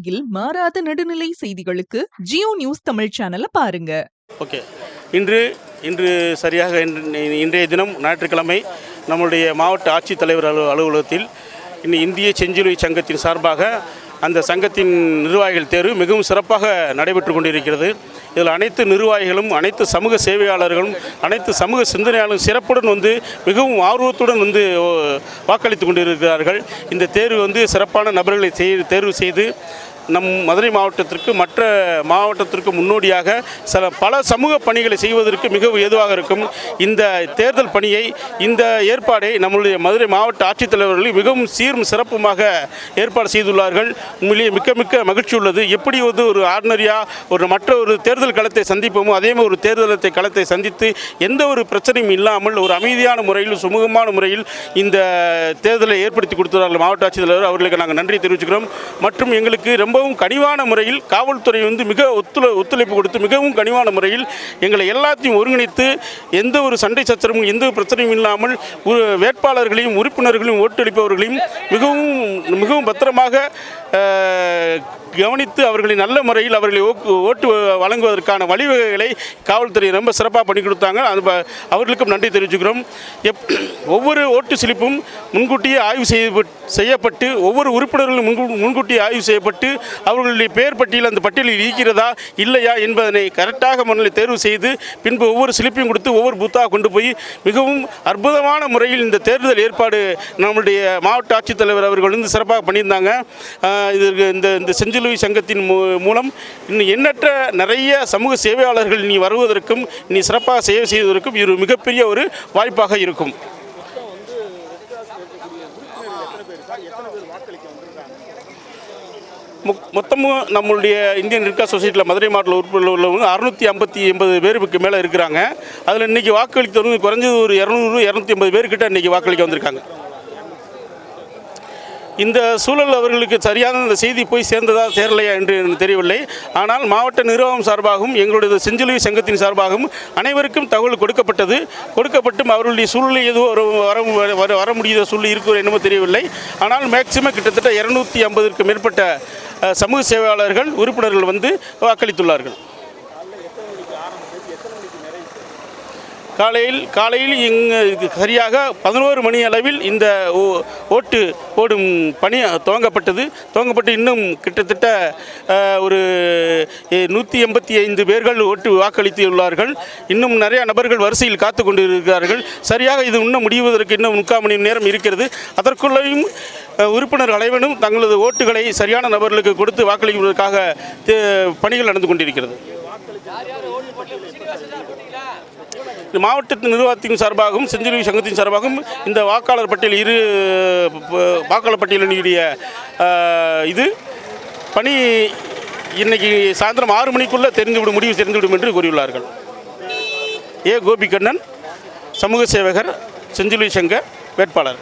உலகில் மாறாத நடுநிலை செய்திகளுக்கு ஜியோ நியூஸ் தமிழ் சேனலை பாருங்க. ஓகே, இன்று சரியாக இன்றைய தினம் ஞாயிற்றுக்கிழமை நம்முடைய மாவட்ட ஆட்சித்தலைவர் அலுவலகத்தில் இந்திய செஞ்சிலுவை சங்கத்தின் சார்பாக அந்த சங்கத்தின் நிர்வாகிகள் தேர்வு மிகவும் சிறப்பாக நடைபெற்று கொண்டிருக்கிறது. இதில் அனைத்து நிர்வாகிகளும், அனைத்து சமூக சேவையாளர்களும், அனைத்து சமூக சிந்தனையாளர்களும் சிறப்புடன் மிகவும் ஆர்வத்துடன் வாக்களித்து கொண்டிருக்கிறார்கள். இந்த தேர்வு சிறப்பான நபர்களை தேர்வு செய்து நம் மதுரை மாவட்டத்திற்கு மற்ற மாவட்டத்திற்கு முன்னோடியாக பல சமூக பணிகளை செய்வதற்கு மிகவும் ஏதுவாக இருக்கும். இந்த தேர்தல் பணியை, இந்த ஏற்பாடை நம்முடைய மதுரை மாவட்ட ஆட்சித்தலைவர்கள் மிகவும் சீரும் சிறப்புமாக ஏற்பாடு செய்துள்ளார்கள். உண்மையிலேயே மிக்க மகிழ்ச்சி உள்ளது. எப்படி ஒரு ஆர்டினரியாக மற்ற ஒரு தேர்தல் களத்தை சந்திப்போமோ அதே மாதிரி ஒரு தேர்தல் களத்தை சந்தித்து எந்த ஒரு பிரச்சனையும் இல்லாமல் ஒரு அமைதியான முறையில், சுமூகமான முறையில் இந்த தேர்தலை ஏற்படுத்தி கொடுத்துள்ளார்கள் மாவட்ட ஆட்சித்தலைவர். அவர்களுக்கு நாங்கள் நன்றி தெரிவிச்சுக்கிறோம். மற்றும் எங்களுக்கு ரொம்பவும் கனிவான முறையில் காவல்துறை மிக ஒத்துழைப்பு கொடுத்து மிகவும் கனிவான முறையில் எங்களை எல்லாத்தையும் ஒருங்கிணைத்து எந்த ஒரு சண்டை சச்சரவும், எந்த ஒரு பிரச்சனையும் இல்லாமல் வேட்பாளர்களையும் உறுப்பினர்களையும் ஓட்டளிப்பவர்களையும் மிகவும் பத்திரமாக கவனித்து அவர்களை நல்ல முறையில் அவர்களை ஓட்டு வழங்குவதற்கான வழிவகைகளை காவல்துறை ரொம்ப சிறப்பாக பண்ணி கொடுத்தாங்க. அவர்களுக்கும் நன்றி தெரிவிச்சுக்கிறோம். ஒவ்வொரு ஓட்டு சிலிப்பும் முன்கூட்டியே ஆய்வு செய்யப்பட்டு ஒவ்வொரு உறுப்பினர்களும் முன்கூட்டியே ஆய்வு செய்யப்பட்டு அவர்களுடைய பெயர் பட்டியல் அந்த பட்டியலில் இருக்கிறதா இல்லையா என்பதனை கரெக்டாக முறையில் தேர்வு செய்து பின்பு ஒவ்வொரு சிலிப்பையும் கொடுத்து ஒவ்வொரு பூத்தாக கொண்டு போய் மிகவும் அற்புதமான முறையில் இந்த தேர்தல் ஏற்பாடு நம்முடைய மாவட்ட ஆட்சித்தலைவர் அவர்கள் சிறப்பாக பண்ணியிருந்தாங்க. இதற்கு இந்த செஞ்சிலுவை சங்கத்தின் மூலம் இன்னும் எண்ணற்ற நிறைய சமூக சேவையாளர்கள் வருவதற்கும் சிறப்பாக சேவை செய்வதற்கும் இது மிகப்பெரிய ஒரு வாய்ப்பாக இருக்கும். மொத்தமும் நம்மளுடைய இந்தியன் ரெட் கிராஸ் சொசைட்டியில் மதுரை மாவட்ட உறுப்பினர் உள்ளவங்க 650 பேருக்கு மேலே இருக்கிறாங்க. அதில் இன்றைக்கி வாக்களித்தவங்க குறைஞ்சது ஒரு 200-250 பேர்கிட்ட இன்றைக்கி வாக்களிக்க வந்திருக்காங்க. இந்த சூழல் அவர்களுக்கு சரியான இந்த செய்தி போய் சேர்ந்ததா சேரலையா என்று தெரியவில்லை. ஆனால் மாவட்ட நிர்வாகம் சார்பாகவும் எங்களுடைய செஞ்சிலுவை சங்கத்தின் சார்பாகவும் அனைவருக்கும் தகவல் கொடுக்கப்பட்டும் அவர்களுடைய சூழ்நிலை எதுவும் வர முடியாத சூழ்நிலை இருக்கிற என்னமோ தெரியவில்லை. ஆனால் மேக்சிமம் கிட்டத்தட்ட 250க்கு மேற்பட்ட சமூக சேவையாளர்கள் உறுப்பினர்கள் வாக்களித்துள்ளார்கள். காலையில் சரியாக 11 மணி அளவில் இந்த ஓட்டு போடும் பணி துவங்கப்பட்டு இன்னும் கிட்டத்தட்ட ஒரு 185 பேர்கள் ஓட்டு வாக்களித்துள்ளார்கள். இன்னும் நிறைய நபர்கள் வரிசையில் காத்து கொண்டிருக்கிறார்கள். சரியாக இது இன்னும் முடிவதற்கு இன்னும் 3/4 மணி நேரம் இருக்கிறது. அதற்குள்ளேயும் உறுப்பினர் அனைவரும் தங்களது ஓட்டுகளை சரியான நபர்களுக்கு கொடுத்து வாக்களிப்பதற்காக பணிகள் நடந்து கொண்டிருக்கிறது. மாவட்ட நிர்வாகத்தின் சார்பாகவும் செஞ்சிலுவை சங்கத்தின் சார்பாகவும் இந்த வாக்காளர் பட்டியலினுடைய இது பணி இன்னைக்கு சாயந்தரம் 6 மணிக்குள்ளே முடிவு தெரிந்துவிடும் என்று கூறியுள்ளார்கள். கோபிகண்ணன், சமூக சேவகர், செஞ்சிலுவை சங்க வேட்பாளர்.